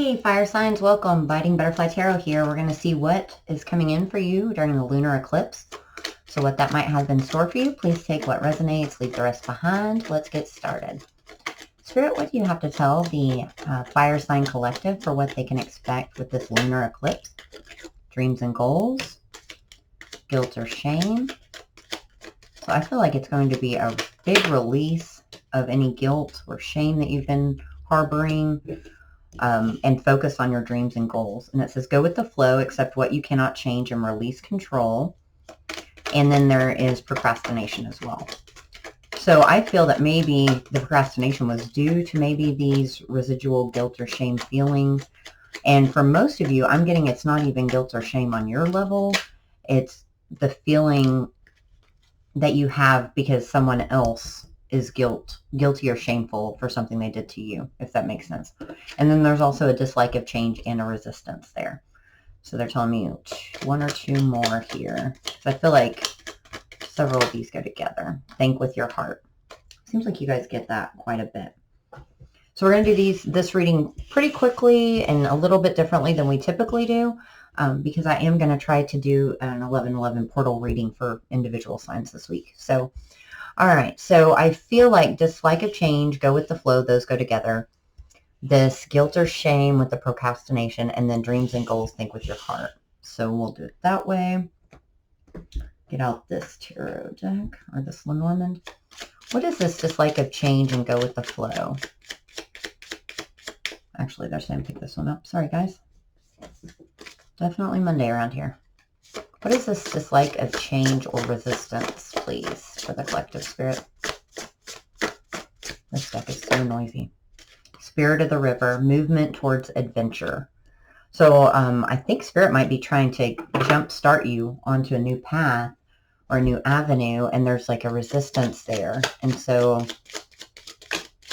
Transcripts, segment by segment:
Hey, fire signs, welcome. Biting Butterfly Tarot here. We're going to see what is coming in for you during the lunar eclipse. So what that might have in store for you. Please take what resonates, leave the rest behind. Let's get started. Spirit, what do you have to tell the fire sign collective for what they can expect with this lunar eclipse? Dreams and goals, guilt or shame. So I feel like it's going to be a big release of any guilt or shame that you've been harboring. And focus on your dreams and goals. And it says, go with the flow, accept what you cannot change, and release control. And then there is procrastination as well. So I feel that maybe the procrastination was due to maybe these residual guilt or shame feelings. And for most of you, I'm getting it's not even guilt or shame on your level. It's the feeling that you have because someone else is guilty or shameful for something they did to you, if that makes sense. And then there's also a dislike of change and a resistance there. So they're telling me one or two more here. So I feel like several of these go together. Think with your heart. Seems like you guys get that quite a bit. So we're going to do this reading pretty quickly and a little bit differently than we typically do, because I am going to try to do an 11/11 portal reading for individual signs this week. So all right, so I feel like dislike of change, go with the flow, those go together. This guilt or shame with the procrastination, and then dreams and goals, think with your heart. So we'll do it that way. Get out this tarot deck, or this Lenormand. What is this dislike of change and go with the flow? Actually, they're saying pick this one up. Sorry, guys. Definitely Monday around here. What is this dislike of change or resistance, please, for the collective spirit? This deck is so noisy. Spirit of the river, movement towards adventure. So I think spirit might be trying to jumpstart you onto a new path or a new avenue, and there's like a resistance there. And so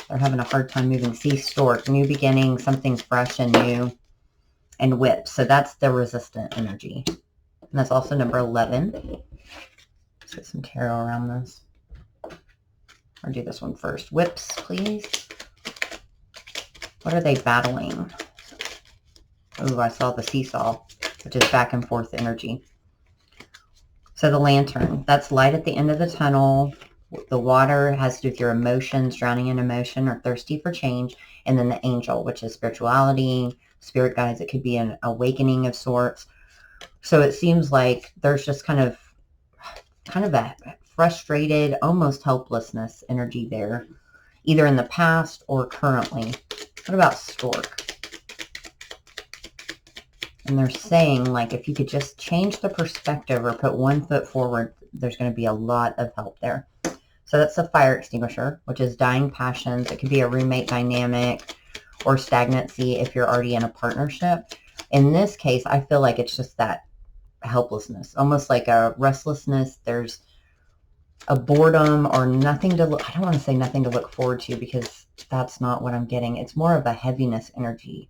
they're having a hard time moving. See, stork, new beginning, something's fresh and new, and whip. So that's the resistant energy. And that's also number 11. Let's get some tarot around this. Or do this one first. Whips, please. What are they battling? Oh, I saw the seesaw, which is back and forth energy. So the lantern, that's light at the end of the tunnel. The water has to do with your emotions, drowning in emotion or thirsty for change. And then the angel, which is spirituality, spirit guides. It could be an awakening of sorts. So it seems like there's just kind of a frustrated, almost helplessness energy there, either in the past or currently. What about stork? And they're saying, like, if you could just change the perspective or put one foot forward, there's going to be a lot of help there. So that's a fire extinguisher, which is dying passions. It could be a roommate dynamic or stagnancy if you're already in a partnership. In this case, I feel like it's just that helplessness, almost like a restlessness. There's a boredom or nothing to look, I don't want to say nothing to look forward to, because that's not what I'm getting. It's more of a heaviness energy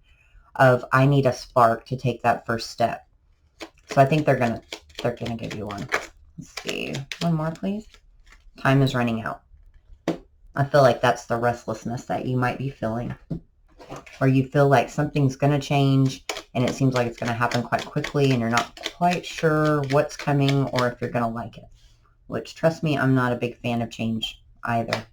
of I need a spark to take that first step. So I think they're gonna give you one. Let's see, one more please. Time is running out. I feel like that's the restlessness that you might be feeling, or you feel like something's going to change and it seems like it's going to happen quite quickly and you're not quite sure what's coming or if you're going to like it, which, trust me, I'm not a big fan of change either.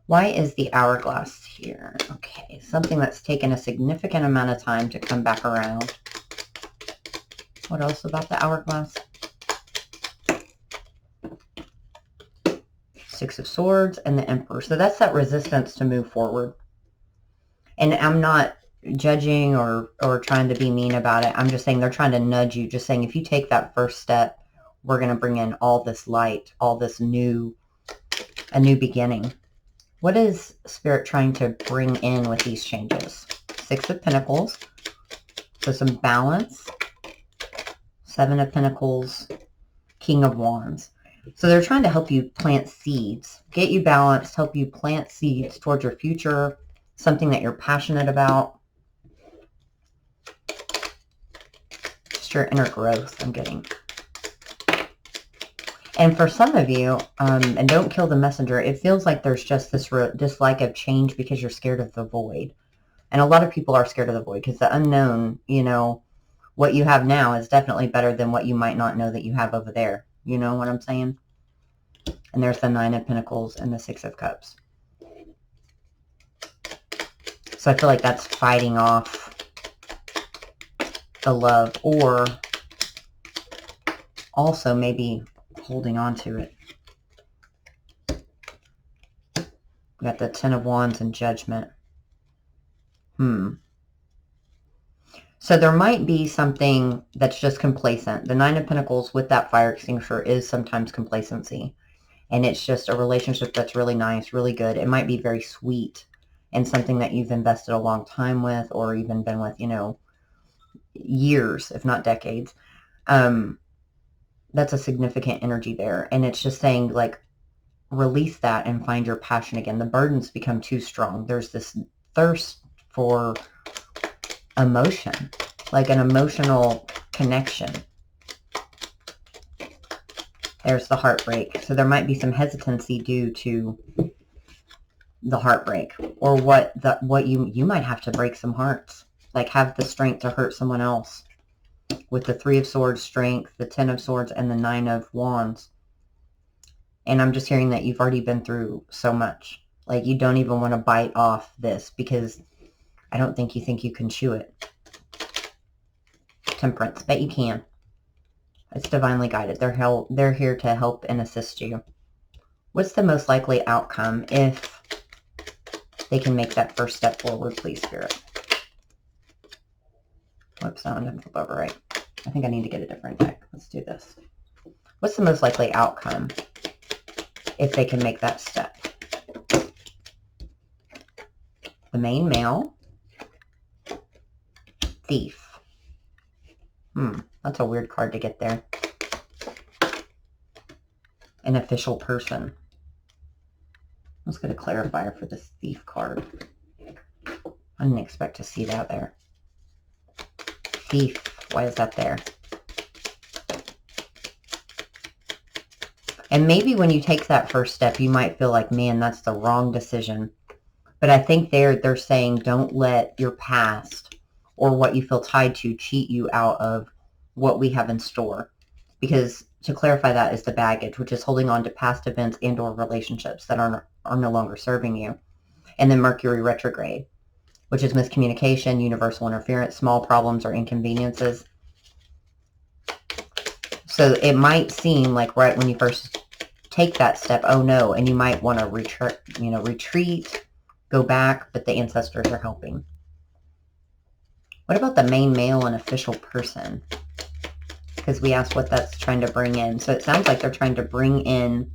Why is the hourglass here? Okay, something that's taken a significant amount of time to come back around. What else about the hourglass? Six of Swords and the Emperor. So that's that resistance to move forward. And I'm not judging or trying to be mean about it. I'm just saying they're trying to nudge you, just saying if you take that first step, we're going to bring in all this light, all this a new beginning. What is Spirit trying to bring in with these changes? Six of Pentacles. So some balance. Seven of Pentacles. King of Wands. So they're trying to help you plant seeds, get you balanced, help you plant seeds towards your future, something that you're passionate about. Just your inner growth, I'm getting. And for some of you, and don't kill the messenger, it feels like there's just this dislike of change because you're scared of the void. And a lot of people are scared of the void because the unknown, you know, what you have now is definitely better than what you might not know that you have over there. You know what I'm saying? And there's the Nine of Pentacles and the Six of Cups. So I feel like that's fighting off the love, or also maybe holding on to it. We got the Ten of Wands and Judgment. So there might be something that's just complacent. The Nine of Pentacles with that fire extinguisher is sometimes complacency. And it's just a relationship that's really nice, really good. It might be very sweet and something that you've invested a long time with, or even been with, you know, years, if not decades. That's a significant energy there. And it's just saying, like, release that and find your passion again. The burdens become too strong. There's this thirst for emotion, like an emotional connection. There's the heartbreak. So there might be some hesitancy due to the heartbreak, or what you might have to break some hearts, like have the strength to hurt someone else. With the Three of Swords strength, the Ten of Swords, and the Nine of Wands. And I'm just hearing that you've already been through so much. Like, you don't even want to bite off this because I don't think you can chew it. Temperance, but you can. It's divinely guided. They're here to help and assist you. What's the most likely outcome if they can make that first step forward, please, Spirit? Whoops, no, I didn't flip over right. I think I need to get a different deck. Let's do this. What's the most likely outcome if they can make that step? The main male. Thief. That's a weird card to get there. An official person. Let's get a clarifier for this thief card. I didn't expect to see that there. Thief. Why is that there? And maybe when you take that first step, you might feel like, man, that's the wrong decision. But I think they're saying don't let your past or what you feel tied to cheat you out of what we have in store. Because to clarify, that is the baggage, which is holding on to past events and or relationships that are no longer serving you. And then Mercury retrograde, which is miscommunication, universal interference, small problems or inconveniences. So it might seem like right when you first take that step, oh no, and you might want to retreat, go back, but the ancestors are helping. What about the main male and official person? Because we asked what that's trying to bring in. So it sounds like they're trying to bring in,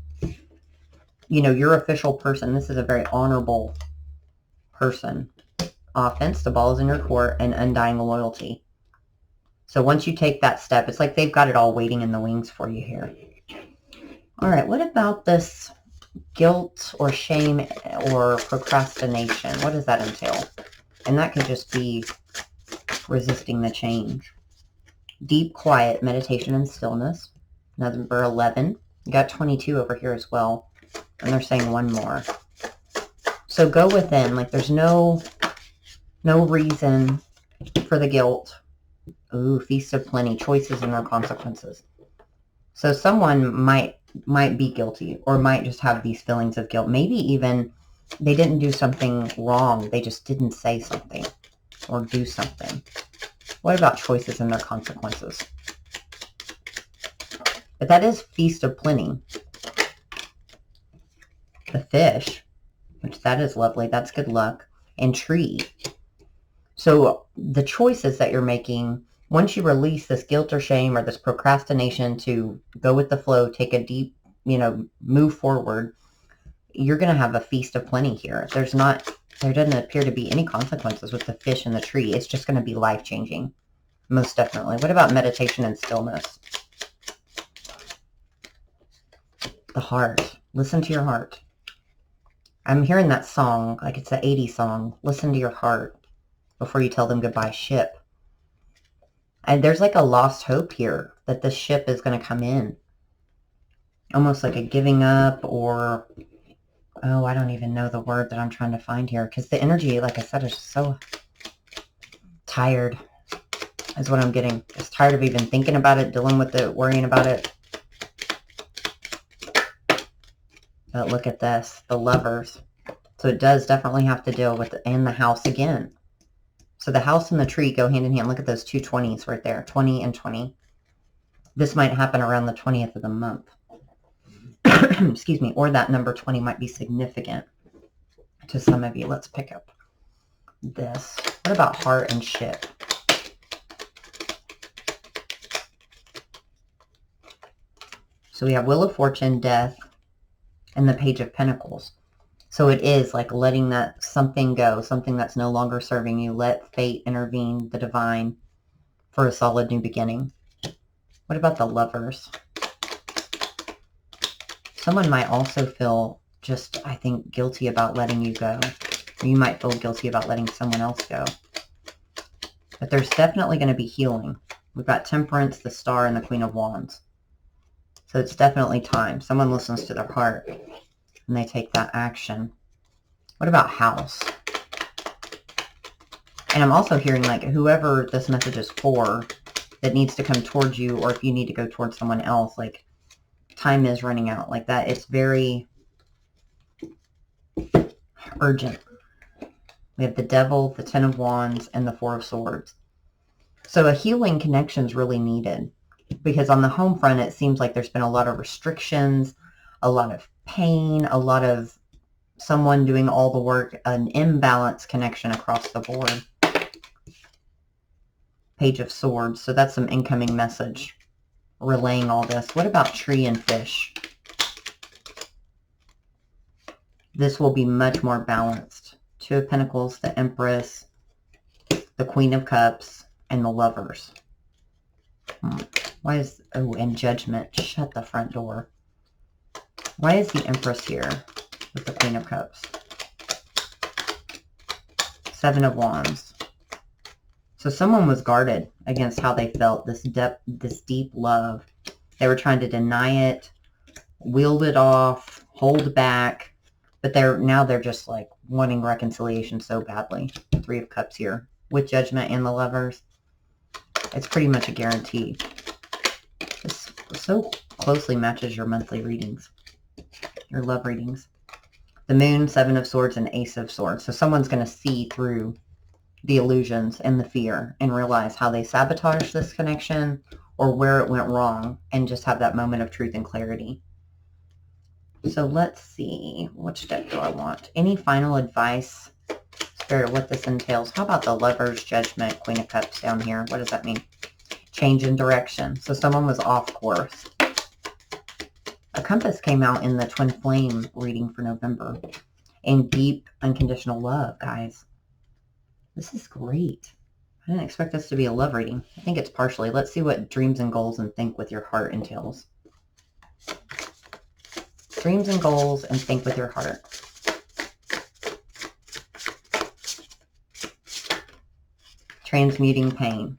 your official person. This is a very honorable person. Offense, the ball is in your court, and undying loyalty. So once you take that step, it's like they've got it all waiting in the wings for you here. All right, what about this guilt or shame or procrastination? What does that entail? And that could just be resisting the change. Deep, quiet, meditation and stillness. Number 11. You got 22 over here as well. And they're saying one more. So go within. Like, there's no reason for the guilt. Ooh, feast of plenty. Choices and their consequences. So someone might be guilty or might just have these feelings of guilt. Maybe even they didn't do something wrong. They just didn't say something or do something. What about choices and their consequences? But that is feast of plenty. The fish, which that is lovely. That's good luck. And tree. So the choices that you're making, once you release this guilt or shame or this procrastination to go with the flow, take a deep, move forward, you're going to have a feast of plenty here. There doesn't appear to be any consequences with the fish and the tree. It's just going to be life-changing. Most definitely. What about meditation and stillness? The heart. Listen to your heart. I'm hearing that song, like it's an 80s song. Listen to your heart before you tell them goodbye. Ship. And there's like a lost hope here that the ship is going to come in. Almost like a giving up, or, oh, I don't even know the word that I'm trying to find here. Because the energy, like I said, is so Tired is what I'm getting. Just tired of even thinking about it, dealing with it, worrying about it. But look at this, the Lovers. So it does definitely have to deal with it, and the House again. So the House and the Tree go hand in hand. Look at those two 20s right there, 20 and 20. This might happen around the 20th of the month. Excuse me, or that number 20 might be significant to some of you. Let's pick up this. What about Heart and Ship? So we have Wheel of Fortune, Death, and the Page of Pentacles. So it is like letting that something go, something that's no longer serving you. Let fate intervene, the divine, for a solid new beginning. What about the Lovers? Someone might also feel just, I think, guilty about letting you go. Or you might feel guilty about letting someone else go. But there's definitely going to be healing. We've got Temperance, the Star, and the Queen of Wands. So it's definitely time. Someone listens to their heart and they take that action. What about House? And I'm also hearing like whoever this message is for that needs to come towards you, or if you need to go towards someone else, like time is running out like that. It's very urgent. We have the Devil, the Ten of Wands, and the Four of Swords. So a healing connection is really needed, because on the home front, it seems like there's been a lot of restrictions, a lot of pain, a lot of someone doing all the work, an imbalanced connection across the board. Page of Swords. So that's some incoming message relaying all this. What about Tree and Fish? This will be much more balanced. Two of Pentacles, the Empress, the Queen of Cups, and the Lovers. Why is, oh, and Judgment. Shut the front door. Why is the Empress here with the Queen of Cups? Seven of Wands. So someone was guarded against how they felt, this deep love. They were trying to deny it, wield it off, hold back, but now they're just like wanting reconciliation so badly. Three of Cups here with Judgment and the Lovers. It's pretty much a guarantee. This so closely matches your monthly readings, your love readings. The Moon, Seven of Swords, and Ace of Swords. So someone's going to see through the illusions and the fear and realize how they sabotaged this connection or where it went wrong, and just have that moment of truth and clarity. So let's see, which deck do I want? Any final advice, Spirit, what this entails? How about the Lovers, Judgment, Queen of Cups down here? What does that mean? Change in direction. So someone was off course. A Compass came out in the Twin Flame reading for November. And deep, unconditional love, guys. This is great. I didn't expect this to be a love reading. I think it's partially. Let's see what Dreams and Goals and Think with Your Heart entails. Dreams and Goals and Think with Your Heart. Transmuting Pain.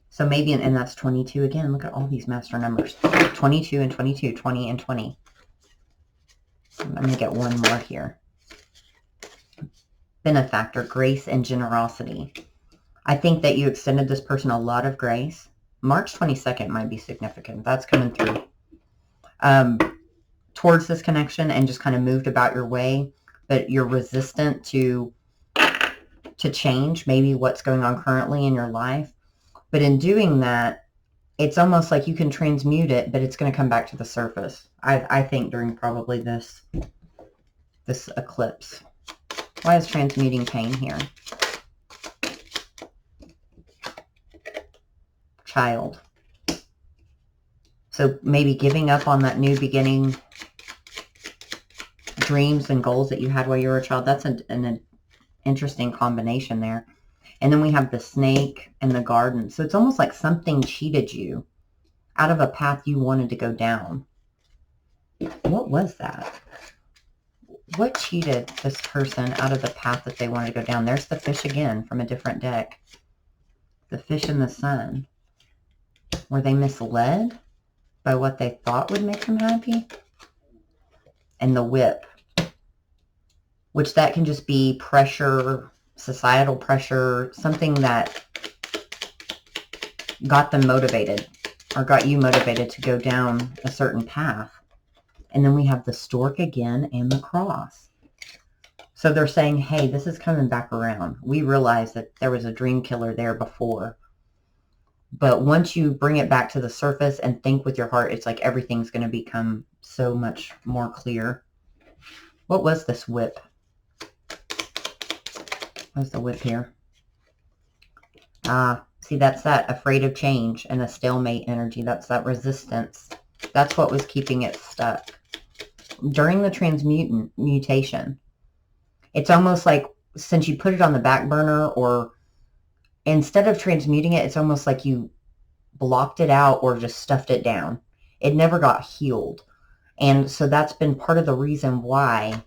So maybe, and that's 22 again. Look at all these master numbers. 22 and 22, 20 and 20. I'm going to get one more here. Benefactor, grace and generosity. I think that you extended this person a lot of grace. March 22nd might be significant. That's coming through. Towards this connection, and just kind of moved about your way, but you're resistant to change, maybe what's going on currently in your life. But in doing that, it's almost like you can transmute it, but it's going to come back to the surface. I think during probably this eclipse. Why is transmuting pain here? Child. So maybe giving up on that new beginning, dreams and goals that you had while you were a child. That's an interesting combination there. And then we have the Snake and the Garden. So it's almost like something cheated you out of a path you wanted to go down. What was that? What cheated this person out of the path that they wanted to go down? There's the Fish again from a different deck. The Fish and the Sun. Were they misled by what they thought would make them happy? And the Whip. Which that can just be pressure societal pressure, something that got them motivated or got you motivated to go down a certain path. And then we have the stork again and the cross. So they're saying, hey, this is coming back around. We realize that there was a dream killer there before. But once you bring it back to the surface and think with your heart, it's like everything's going to become so much more clear. What was this whip? What's the whip here? See, that's that afraid of change and a stalemate energy. That's that resistance. That's what was keeping it stuck. During the transmutation, it's almost like since you put it on the back burner, or instead of transmuting it, it's almost like you blocked it out or just stuffed it down. It never got healed. And so that's been part of the reason why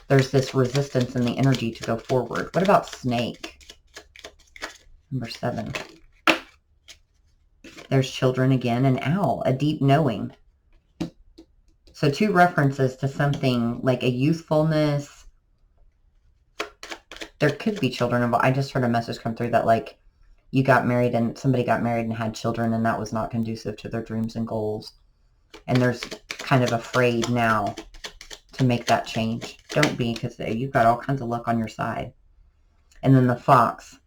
there's this resistance in the energy to go forward. What about snake? Number 7. There's children again, and owl, a deep knowing. So 2 references to something like a youthfulness. There could be children involved. I just heard a message come through that like you got married and somebody got married and had children, and that was not conducive to their dreams and goals. And there's kind of afraid now to make that change. Don't be, because you've got all kinds of luck on your side. And then the fox.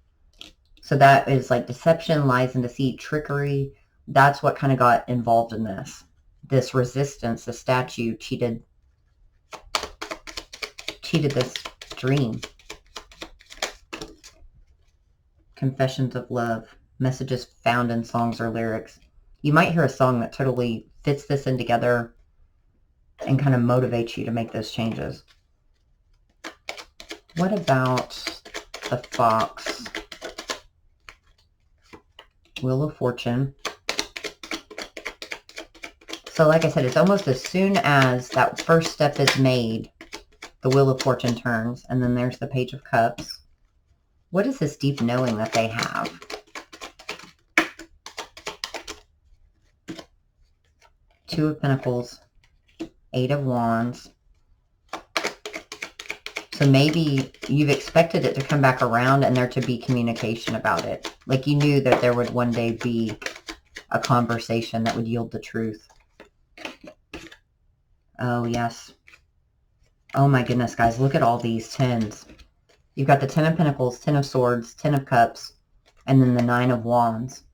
So that is like deception, lies and deceit, trickery. That's what kind of got involved in this. This resistance, the statue cheated this dream. Confessions of love, messages found in songs or lyrics. You might hear a song that totally fits this in together and kind of motivates you to make those changes. What about the fox? Wheel of Fortune. So like I said, it's almost as soon as that first step is made, the Wheel of Fortune turns, and then there's the Page of Cups. What is this deep knowing that they have? Two of Pentacles, 8 of Wands. So maybe you've expected it to come back around and there to be communication about it. Like you knew that there would one day be a conversation that would yield the truth. Oh, yes. Oh my goodness, guys. Look at all these 10s. You've got the 10 of Pentacles, 10 of Swords, 10 of Cups, and then the 9 of Wands.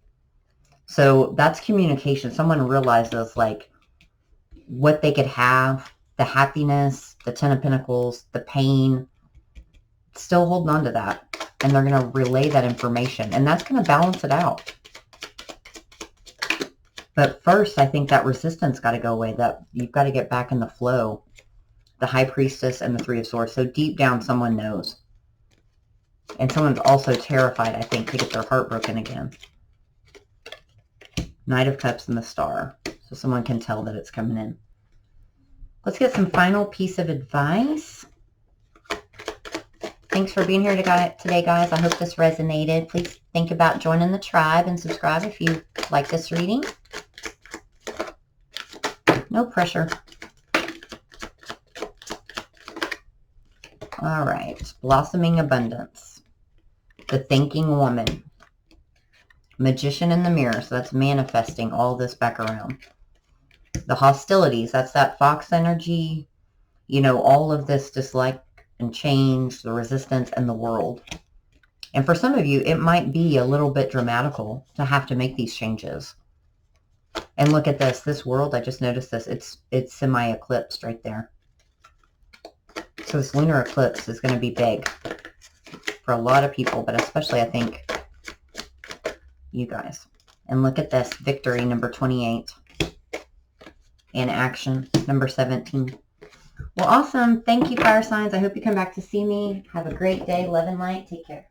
So that's communication. Someone realizes like what they could have, the happiness, the 10 of Pentacles, the pain, still holding on to that. And they're going to relay that information. And that's going to balance it out. But first, I think that resistance got to go away. That you've got to get back in the flow. The High Priestess and the 3 of Swords. So deep down, someone knows. And someone's also terrified, I think, to get their heart broken again. Knight of Cups and the Star. So someone can tell that it's coming in. Let's get some final piece of advice. Thanks for being here today, guys. I hope this resonated. Please think about joining the tribe and subscribe if you like this reading. No pressure. All right. Blossoming Abundance. The Thinking Woman. Magician in the Mirror. So that's manifesting all this back around. The Hostilities. That's that fox energy. You know, all of this dislike and change, the resistance, and the world. And for some of you, it might be a little bit dramatical to have to make these changes. And look at this. This world, I just noticed this. It's semi-eclipsed right there. So this lunar eclipse is going to be big for a lot of people, but especially, I think, you guys. And look at this. Victory, number 28. And action, number 17. Well, awesome. Thank you, fire signs. I hope you come back to see me. Have a great day. Love and light. Take care.